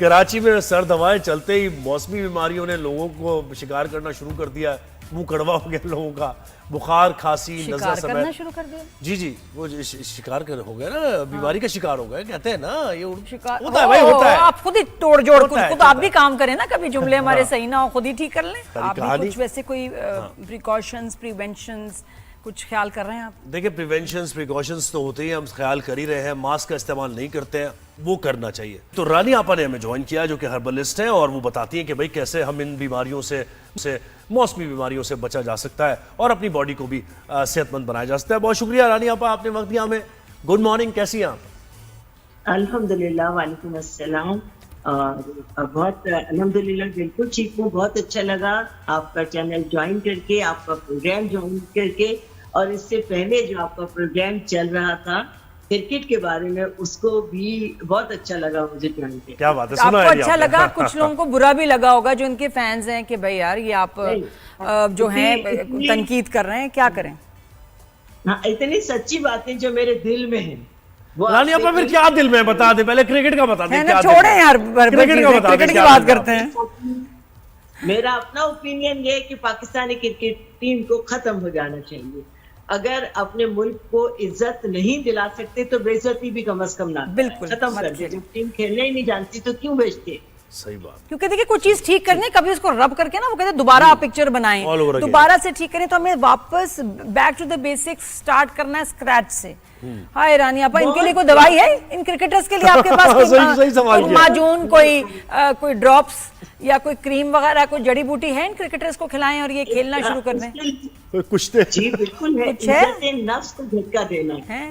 کراچی میں سرد ہوائیں چلتے ہی موسمی بیماریوں نے لوگوں کو شکار کرنا شروع کر دیا ہے. منہ کڑوا ہو گیا لوگوں کا, بخار, کھانسی, نزلہ شکار کرنا شروع کر دیا. جی وہ شکار ہو گیا نا, بیماری کا شکار ہو گیا کہتے ہیں نا. یہ شکار ہوتا ہے بھائی, ہوتا ہے. آپ خود ہی توڑ جوڑ خود آپ بھی کام کریں نا, کبھی جملے ہمارے صحیح نہ ہو خود ہی ٹھیک کر لیں. آپ بھی کچھ ویسے کوئی پریکاشنز, پریونشنز کچھ خیال کر رہے ہیں آپ؟ دیکھیں پریونشنز, پریکاشنز تو ہوتے ہی, ہم خیال کر ہی رہے ہیں. ماسک کا استعمال نہیں کرتے ہیں, وہ کرنا چاہیے. تو رانی آپا نے ہمیں جوائن کیا جو کہ ہربلسٹ ہیں, اور وہ بتاتی ہیں کہ بھئی کیسے ہم ان بیماریوں سے موسمی بیماریوں سے بچا جا سکتا ہے اور اپنی باڈی کو بھی صحت مند بنایا جا سکتا ہے. بہت شکریہ رانی آپا, آپ نے وقت دیا ہمیں. گڈ مارننگ, کیسی ہیں آپ؟ الحمدللہ, وعلیکم السلام. بہت الحمدللہ بالکل ٹھیک ہوں. بہت اچھا لگا آپ کا چینل جوائن کر کے, آپ کا پروگرام جوائن کر کے, اور اس سے پہلے جو آپ کا پروگرام چل رہا تھا کرکٹ کے بارے میں, اس کو بھی بہت اچھا لگا مجھے جوائن کر کے. کیا بات ہے, آپ کو اچھا لگا, کچھ لوگوں کو برا بھی لگا ہوگا جو ان کے فینز ہیں کہ بھئی یار یہ آپ جو ہیں تنقید کر رہے ہیں, کیا کریں. ہاں, اتنی سچی باتیں جو میرے دل میں ہیں. رانی آپا پھر کیا دل میں بتا دیں, پہلے کرکٹ کا بتا دیں. چھوڑیں یار, کرکٹ کی بات کرتے ہیں. میرا اپنا اوپینین یہ ہے کہ پاکستانی کرکٹ ٹیم کو ختم ہو جانا چاہیے. اگر اپنے ملک کو عزت نہیں دلا سکتے تو بے عزتی بھی کم از کم نہ بالکل ختم کر دیں. جب ٹیم کھیلنا ہی نہیں جانتی تو کیوں بیچتے. صحیح بات. کیونکہ دیکھیں کوئی چیز ٹھیک کرنے, کبھی اس کو رب کر کے نا, وہ کہتے ہیں دوبارہ آپ پکچر بنائیں, دوبارہ سے ٹھیک کریں, تو ہمیں واپس back to the basics start کرنا ہے اسکریچ سے. ہائے رانی آپا, ان کے لیے کوئی دوائی ہے, ان کرکٹرز کے لیے آپ کے پاس کوئی معجون, کوئی ڈراپس یا کوئی کریم وغیرہ, کوئی جڑی بوٹی ہے ان کرکٹرز کو کھلائیں اور یہ کھیلنا شروع کر دیں؟ کچھ جی بالکل ہے. عزت نفس کو جھٹکا دینا ہے.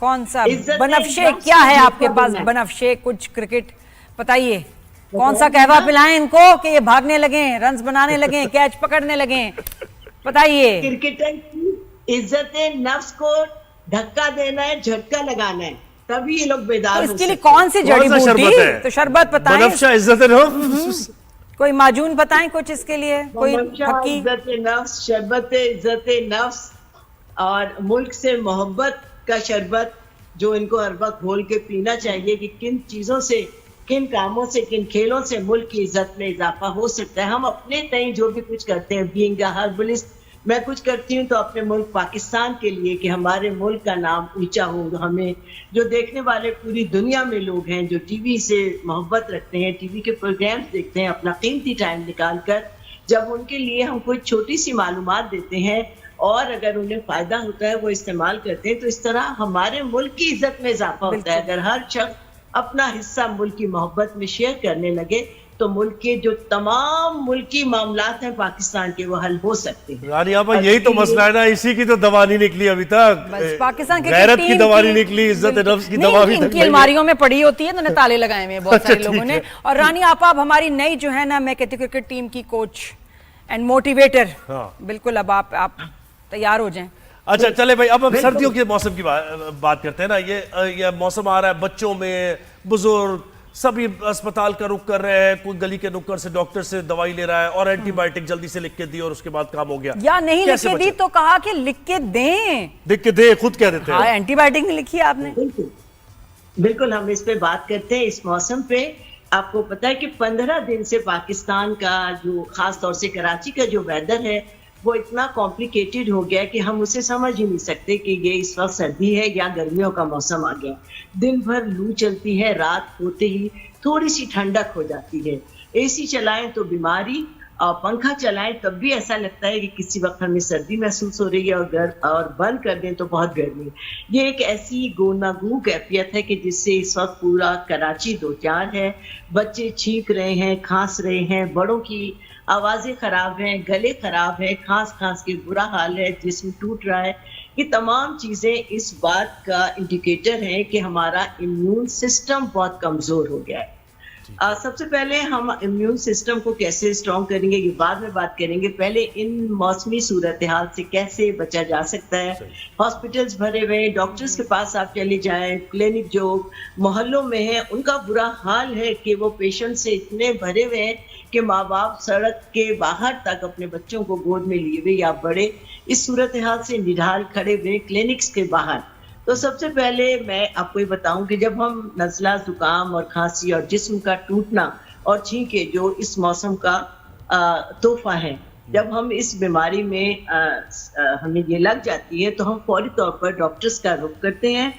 کون سا بنفشے کیا ہے آپ کے پاس, بنفشے کچھ کرکٹ بتائیے, کون سا قہوہ پلائیں ان کو کہ یہ بھاگنے لگیں, رنز بنانے لگیں, کیچ پکڑنے لگیں, بتائیے. کرکٹر کی عزت نفس کو دھکا دینا ہے, جھٹکا لگانا ہے, تبھی یہ لوگ بیدار ہو سکتے ہیں. اس کے لیے کون سی جڑی بوٹی, تو شربت بتائیں, بنفشہ عزت نفس, کوئی معجون بتائیں کچھ اس کے لیے, کوئی پھکی عزت نفس, شربت عزت نفس, اور ملک سے محبت کا شربت جو ان کو ہر وقت گھول کے پینا چاہیے کہ کن چیزوں سے, کن کاموں سے, کن کھیلوں سے ملک کی عزت میں اضافہ ہو سکتا ہے. ہم اپنے تئیں جو بھی کچھ کرتے ہیں, بینگ اے ہربلسٹ میں کچھ کرتی ہوں تو اپنے ملک پاکستان کے لیے کہ ہمارے ملک کا نام اونچا ہو. ہمیں جو دیکھنے والے پوری دنیا میں لوگ ہیں جو ٹی وی سے محبت رکھتے ہیں, ٹی وی کے پروگرامز دیکھتے ہیں اپنا قیمتی ٹائم نکال کر, جب ان کے لیے ہم کوئی چھوٹی سی معلومات دیتے ہیں اور اگر انہیں فائدہ ہوتا ہے وہ استعمال کرتے ہیں, تو اس طرح ہمارے ملک کی عزت میں اضافہ ہوتا ہے. اگر ہر شخص اپنا حصہ ملک کی محبت میں شیئر کرنے لگے تو ملک کے جو تمام ملکی معاملات ہیں پاکستان کے, وہ حل ہو سکتے ہیں. رانی آپا یہی تو مسئلہ ہے نا, اسی کی تو دوا نہیں نکلی ابھی تک. پاکستان کی غیرت کی دوا نہیں نکلی, عزت نفس کی دوا بھی ان کی الماریوں میں پڑی ہوتی ہے, تو انہیں تالے لگائے ہوئے ہیں بہت سارے لوگوں نے. اور رانی آپا اب ہماری نئی جو ہے نا, میں کہتی ہوں کرکٹ ٹیم کی کوچ اینڈ موٹیویٹر, بالکل اب آپ تیار ہو جائیں. اچھا چلے بھائی, اب سردیوں کے موسم کی بات کرتے ہیں نا. یہ موسم آ رہا ہے, بچوں میں, بزرگ سبھی اسپتال کا رخ کر رہے ہیں, کوئی گلی کے نکڑ سے ڈاکٹر سے دوائی لے رہا ہے اور اینٹی بائیوٹک جلدی سے لکھ کے دی اور اس کے بعد کام ہو گیا, یا نہیں لکھ کے دی تو کہا کہ لکھ کے دیں, لکھ کے دے, خود کہہ دیتے ہیں. ہاں, اینٹی بائیوٹک نہیں لکھی آپ نے. بالکل ہم اس پہ بات کرتے ہیں. اس موسم پہ آپ کو پتا ہے کہ 15 دن سے پاکستان کا جو خاص طور سے کراچی کا جو ویدر ہے وہ اتنا کمپلیکیٹڈ ہو گیا کہ ہم اسے سمجھ ہی نہیں سکتے کہ یہ اس وقت سردی ہے یا گرمیوں کا موسم آ گیا. دن بھر لو چلتی ہے, رات ہوتے ہی تھوڑی سی ٹھنڈک ہو جاتی ہے. اے سی چلائیں تو بیماری, اور پنکھا چلائیں تب بھی ایسا لگتا ہے کہ کسی وقت ہمیں سردی محسوس ہو رہی ہے, اور بند کر دیں تو بہت گرمی. یہ ایک ایسی گوناگو کیفیت ہے کہ جس سے اس وقت پورا کراچی دو چار ہے. بچے چھینک رہے ہیں, کھانس رہے ہیں, بڑوں کی آوازیں خراب ہیں, گلے خراب ہے, کھانس کے برا حال ہے, جسم ٹوٹ رہا ہے. یہ تمام چیزیں اس بات کا انڈیکیٹر ہیں کہ ہمارا امیون سسٹم بہت کمزور ہو گیا ہے. سب سے پہلے ہم امیون سسٹم کو کیسے اسٹرانگ کریں گے یہ بعد میں بات کریں گے. پہلے ان موسمی صورتحال سے کیسے بچا جا سکتا ہے. ہاسپٹلز بھرے ہوئے, ڈاکٹرز کے پاس آپ چلے جائیں, کلینک جو محلوں میں ہیں ان کا برا حال ہے کہ وہ پیشنٹ سے اتنے بھرے ہوئے ہیں کہ ماں باپ سڑک کے باہر تک اپنے بچوں کو گود میں لیے ہوئے یا بڑے اس صورتحال سے نڈھال کھڑے ہوئے کلینکس کے باہر. تو سب سے پہلے میں آپ کو یہ بتاؤں کہ جب ہم نزلہ، زکام اور کھانسی اور جسم کا ٹوٹنا اور چھینکے جو اس موسم کا تحفہ ہے، جب ہم اس بیماری میں ہمیں یہ لگ جاتی ہے تو ہم فوری طور پر ڈاکٹرز کا رخ کرتے ہیں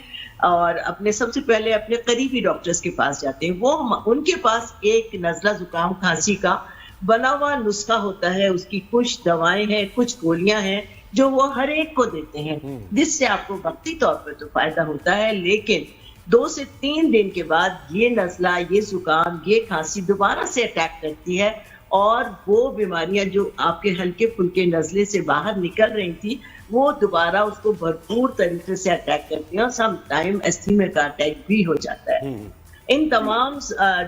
اور سب سے پہلے اپنے قریبی ڈاکٹرز کے پاس جاتے ہیں. ان کے پاس ایک نزلہ، زکام، کھانسی کا بنا ہوا نسخہ ہوتا ہے، اس کی کچھ دوائیں ہیں، کچھ گولیاں ہیں جو وہ ہر ایک کو دیتے ہیں، جس سے آپ کو وقتی طور پر تو فائدہ ہوتا ہے، لیکن 2 سے 3 دن کے بعد یہ نزلہ، یہ زکام، یہ کھانسی دوبارہ سے اٹیک کرتی ہے اور وہ بیماریاں جو آپ کے ہلکے پھلکے نزلے سے باہر نکل رہی تھی وہ دوبارہ اس کو بھرپور طریقے سے اٹیک کرتی ہیں اور سم ٹائم استھیمیا کا اٹیک بھی ہو جاتا ہے. ان تمام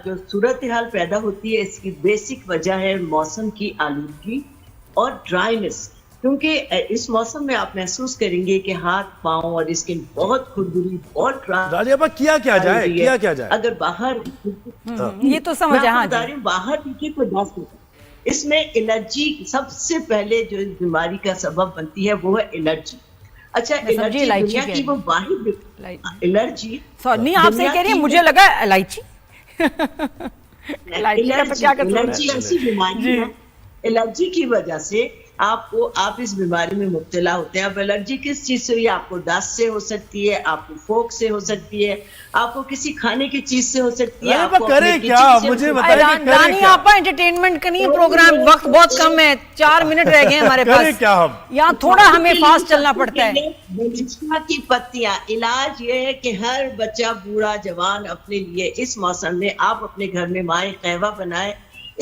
جو صورتحال پیدا ہوتی ہے اس کی بیسک وجہ ہے موسم کی آلودگی اور ڈرائینس، کیونکہ اس موسم میں آپ محسوس کریں گے کہ ہاتھ، پاؤں اور اسکن بہت کھردری، بہت رانی آپا کیا جائے اگر باہر یہ تو سمجھ باہر نیچے کو ڈس ہوتا ہے. اس میں الرجی سب سے پہلے جو اس بیماری کا سبب بنتی ہے وہ ہے الرجی. اچھا، الرجی دنیا کی وہ واحد الرجی نہیں، آپ سے کہہ رہی ہیں، مجھے لگا الائچی ایسی بیماری ہے، الرجی کی وجہ سے آپ اس بیماری میں مبتلا ہوتے ہیں. اب الرجی کس چیز سے ہوئی؟ آپ کو ڈسٹ سے ہو سکتی ہے، آپ کو فوک سے ہو سکتی ہے، آپ کو کسی کھانے کی چیز سے ہو سکتی ہے. رانی آپا انٹرٹینمنٹ کا نہیں پروگرام، وقت بہت کم ہے، 4 منٹ رہ گئے ہمارے پاس، یہاں تھوڑا ہمیں فاسٹ چلنا پڑتا ہے. کی پتیاں، علاج یہ ہے کہ ہر بچہ، بوڑھا، جوان اپنے لیے اس موسم میں آپ اپنے گھر میں مائع قہوہ بنائیں.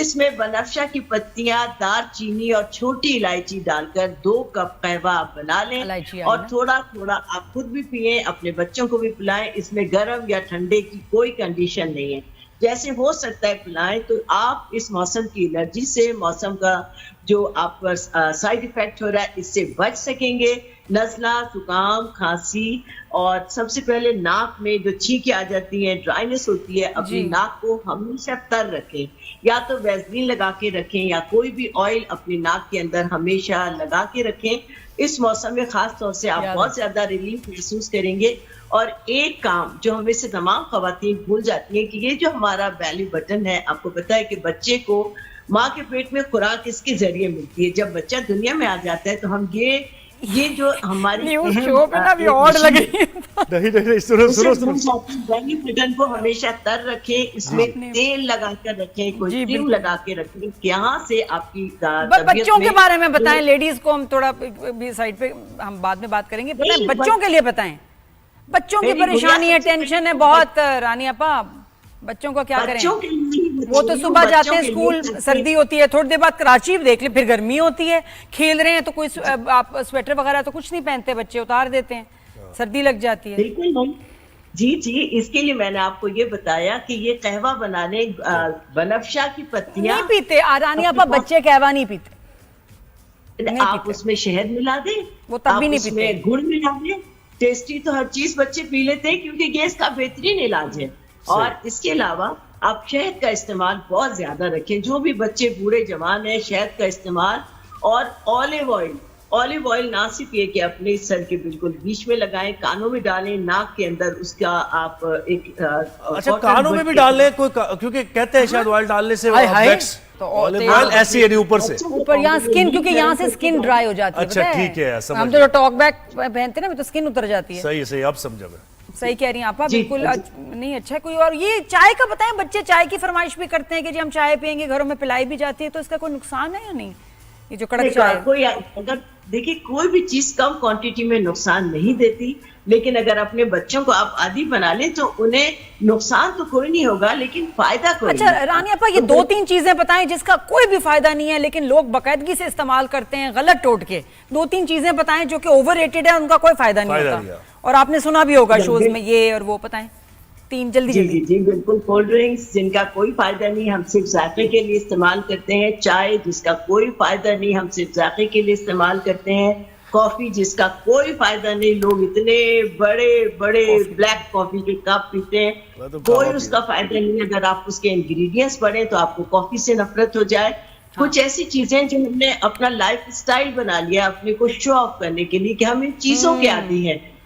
اس میں بنفشہ کی پتیاں، دار چینی اور چھوٹی الائچی ڈال کر 2 کپ قہوہ آپ بنا لیں اور تھوڑا تھوڑا آپ خود بھی پئیں، اپنے بچوں کو بھی پلائیں. اس میں گرم یا ٹھنڈے کی کوئی کنڈیشن نہیں ہے، جیسے ہو سکتا ہے پلائیں. تو آپ اس موسم کی الرجی سے، موسم کا جو آپ پر سائیڈ ایفیکٹ ہو رہا ہے، اس سے بچ سکیں گے. نزلہ، زکام، کھانسی اور سب سے پہلے ناک میں جو چھینکیں آ جاتی ہیں، ڈرائنس ہوتی ہے، اپنی ناک کو ہمیشہ تر رکھیں، یا تو ویزلین لگا کے رکھیں یا کوئی بھی آئل اپنی ناک کے اندر ہمیشہ لگا کے رکھیں. اس موسم میں خاص طور سے آپ بہت زیادہ ریلیف محسوس کریں گے. اور ایک کام جو ہمیں سے تمام خواتین بھول جاتی ہیں کہ یہ جو ہمارا بیلی بٹن ہے، آپ کو پتا ہے کہ بچے کو ماں کے پیٹ میں خوراک اس کے ذریعے ملتی ہے. جب بچہ دنیا میں آ جاتا ہے تو ہم یہ جو ہماری بیلی بٹن کو ہمیشہ تر رکھیں، اس میں تیل لگا کر رکھیں، کوئی کریم لگا کے رکھیں، یہاں سے آپ کی بچوں کے بارے میں بتائیں. لیڈیز کو ہم تھوڑا سائڈ پہ ہم بعد میں بات کریں گے، بچوں کے لیے بتائیں. بچوں کی پریشانی ہے، ٹینشن ہے بہت. رانی آپا، بچوں کو کیا کریں؟ وہ تو صبح جاتے ہیں اسکول، سردی ہوتی ہے، تھوڑی دیر بعد کراچی دیکھ لیں، پھر گرمی ہوتی ہے، کھیل رہے ہیں تو کوئی آپ سویٹر وغیرہ تو کچھ نہیں پہنتے، بچے اتار دیتے ہیں، سردی لگ جاتی ہے. بالکل جی، اس کے لیے میں نے آپ کو یہ بتایا کہ یہ قہوہ بنانے بنفشہ کی پتیاں نہیں پیتے. رانی آپا بچے قہوہ نہیں پیتے، آپ اس میں شہد ملا دیں، وہ تب بھی نہیں پیتے، اس میں گڑ ملا دیں. ٹیسٹی تو ہر چیز بچے پی لیتے ہیں کیونکہ یہ اس کا بہترین علاج ہے. اور اس کے علاوہ آپ شہد کا استعمال بہت زیادہ رکھیں. جو بھی بچے بوڑھے جوان ہیں، شہد کا استعمال. اور اولیو آئل نہ صرف یہ کہ اپنے سر کے بالکل بیچ میں لگائیں، کانوں میں ڈالیں، ناک کے اندر اس کا آپ ایک اچھا کانوں میں بھی ڈال لیں کوئی، کیونکہ کہتے ہیں شاید آئل ڈالنے سے ایسی ہے اوپر سے اوپر یہاں سکن، کیونکہ یہاں سے سکن ڈرائی ہو جاتی ہے. اچھا ٹھیک ہے، ہم جو ٹاک بیک پہنتے ہیں نا تو سکن اتر جاتی ہے. صحیح اب سمجھا میں. صحیح کہہ رہی ہیں آپ بالکل نہیں. اچھا کوئی اور یہ چائے کا بتائیں. بچے چائے کی فرمائش بھی کرتے ہیں کہ جی ہم چائے پیئیں گے، گھروں میں پلائی بھی جاتی ہے، تو اس کا کوئی نقصان ہے یا نہیں؟ یہ جو کڑک چائے کوئی اگر دیکھیں کوئی بھی چیز کم کوانٹٹی میں نقصان نہیں دیتی، لیکن اگر اپنے بچوں کو آپ عادی بنا لیں تو انہیں نقصان تو کوئی نہیں ہوگا لیکن فائدہ کوئی نہیں. اچھا رانی آپا، یہ 2-3 چیزیں بتائیں جس کا کوئی بھی فائدہ نہیں ہے لیکن لوگ باقاعدگی سے استعمال کرتے ہیں غلط ٹوٹ کے. 2-3 چیزیں بتائیں جو کہ اوور ریٹڈ ہے، ان کا کوئی فائدہ نہیں ہوتا، اور آپ نے سنا بھی ہوگا شوز میں یہ اور وہ. بتائیں 3 جلدی. جی بالکل. کولڈ ڈرنکس جن کا کوئی فائدہ نہیں، ہم صرف ذائقے کے لیے استعمال کرتے ہیں. چائے جس کا کوئی فائدہ نہیں، ہم صرف ذائقے کے لیے استعمال کرتے ہیں. کافی جس کا کوئی فائدہ نہیں، لوگ اتنے بڑے بڑے بلیک کافی کے کپ پیتے ہیں، کوئی اس کا فائدہ نہیں. اگر آپ اس کے انگریڈینٹس پڑھیں تو آپ کو کافی سے نفرت ہو جائے. کچھ ایسی چیزیں جو ہم نے اپنا لائف سٹائل بنا لیا اپنے کو شو آف کرنے کے لیے کہ ہم ان چیزوں کے عادی ہیں.